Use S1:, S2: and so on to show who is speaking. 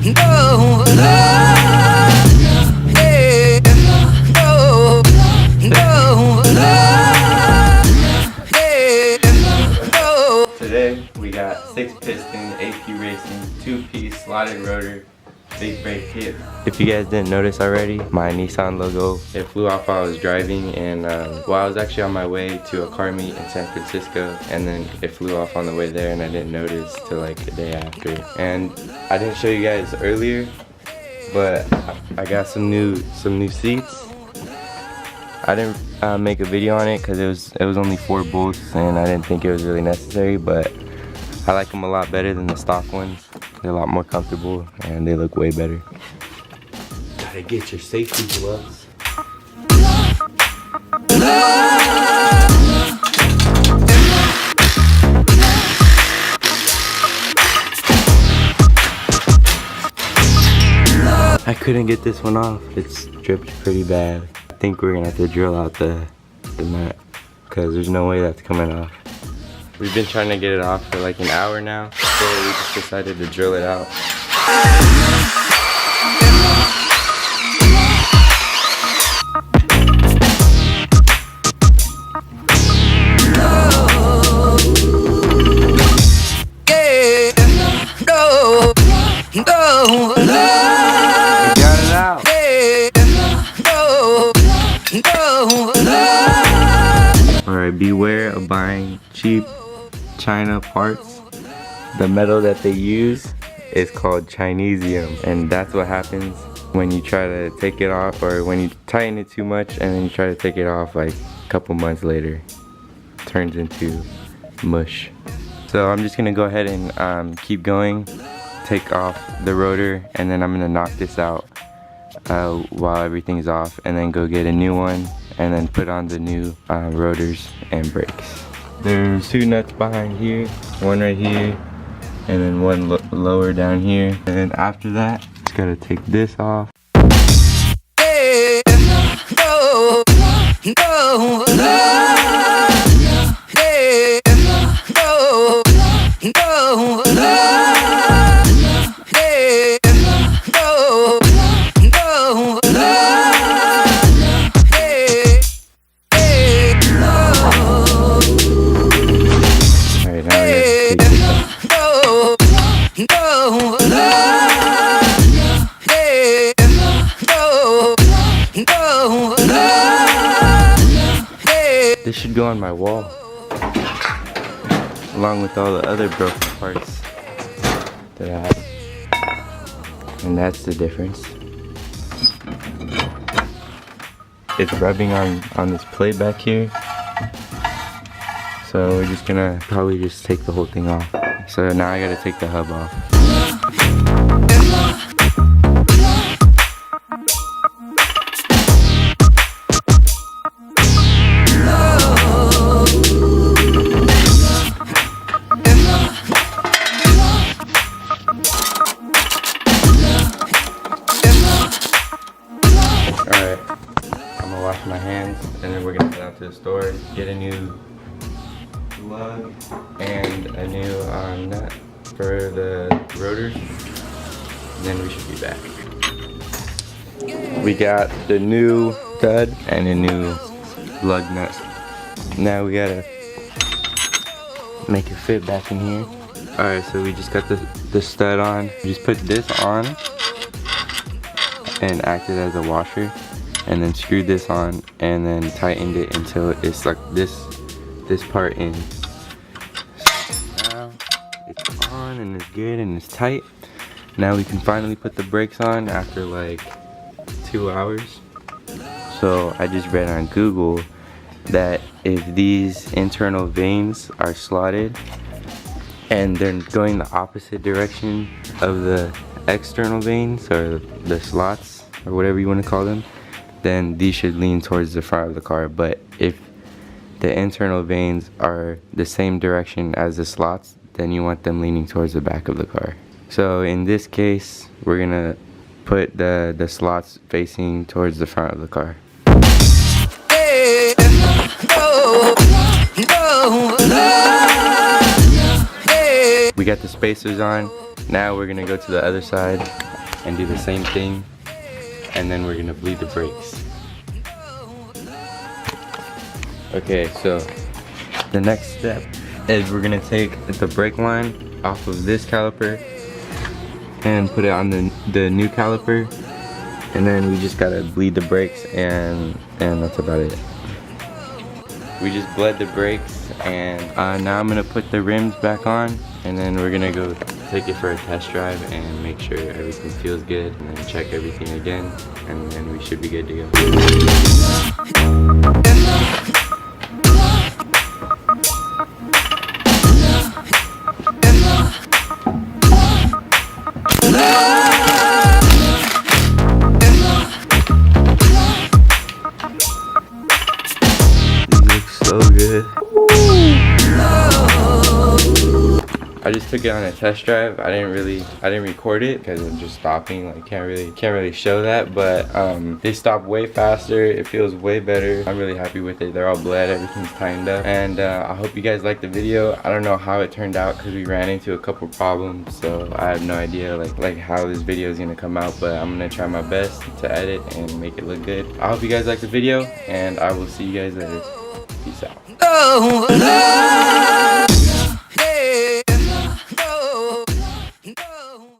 S1: Today we got 6-piston APRacing 2-piece slotted rotor big brake kit. If you guys didn't notice already, my Nissan logo, it flew off while I was driving, and well, I was actually on my way to a car meet in San Francisco, and then it flew off on the way there, and I didn't notice till like a day after. And I didn't show you guys earlier, but I got some new seats. I didn't make a video on it because it was only 4 bolts, and I didn't think it was really necessary, but I like them a lot better than the stock ones. They're a lot more comfortable and they look way better. Gotta get your safety gloves. I couldn't get this one off. It's dripped pretty bad. I think we're gonna have to drill out the nut because there's no way that's coming off. We've been trying to get it off for like an hour now, so we just decided to drill it out. We got it out. Alright, beware of buying cheap China parts. The metal that they use is called Chinesium, and that's what happens when you try to take it off, or when you tighten it too much and then you try to take it off like a couple months later. It turns into mush. So I'm just gonna go ahead and keep going, take off the rotor, and then I'm gonna knock this out while everything's off, and then go get a new one and then put on the new rotors and brakes. There's 2 nuts behind here, one right here, and then one lower down here. And then after that, just gotta take this off. This should go on my wall, along with all the other broken parts that I have. And that's the difference. It's rubbing on this plate back here. So we're just gonna probably just take the whole thing off. So now I gotta take the hub off. Alright, I'm gonna wash my hands and then we're gonna head out to the store, get a new lug and a new nut for the rotors, and then we should be back. We got the new stud and a new lug nut. Now we gotta make it fit back in here. Alright, so we just got the stud on. We just put this on and acted as a washer, and then screwed this on and then tightened it until it's like this part in. So now it's on and it's good and it's tight. Now we can finally put the brakes on after like 2 hours. So I just read on Google that if these internal vanes are slotted and they're going the opposite direction of the external vanes, or the slots, or whatever you want to call them, then these should lean towards the front of the car. But if the internal vanes are the same direction as the slots, then you want them leaning towards the back of the car. So in this case, we're gonna put the slots facing towards the front of the car. We got the spacers on. Now we're gonna go to the other side and do the same thing, and then we're gonna bleed the brakes. Okay, so the next step is we're gonna take the brake line off of this caliper and put it on the new caliper, and then we just gotta bleed the brakes, and that's about it. We just bled the brakes, and now I'm gonna put the rims back on, and then we're gonna go take it for a test drive and make sure everything feels good, and then check everything again, and then we should be good to go. So good. I just took it on a test drive. I didn't record it because I'm just stopping. Like can't really show that, but they stop way faster. It feels way better. I'm really happy with it. They're all bled, everything's tightened up, and I hope you guys liked the video. I don't know how it turned out because we ran into a couple problems, so I have no idea like how this video is gonna come out, but I'm gonna try my best to edit and make it look good. I hope you guys liked the video, and I will see you guys later. Peace out.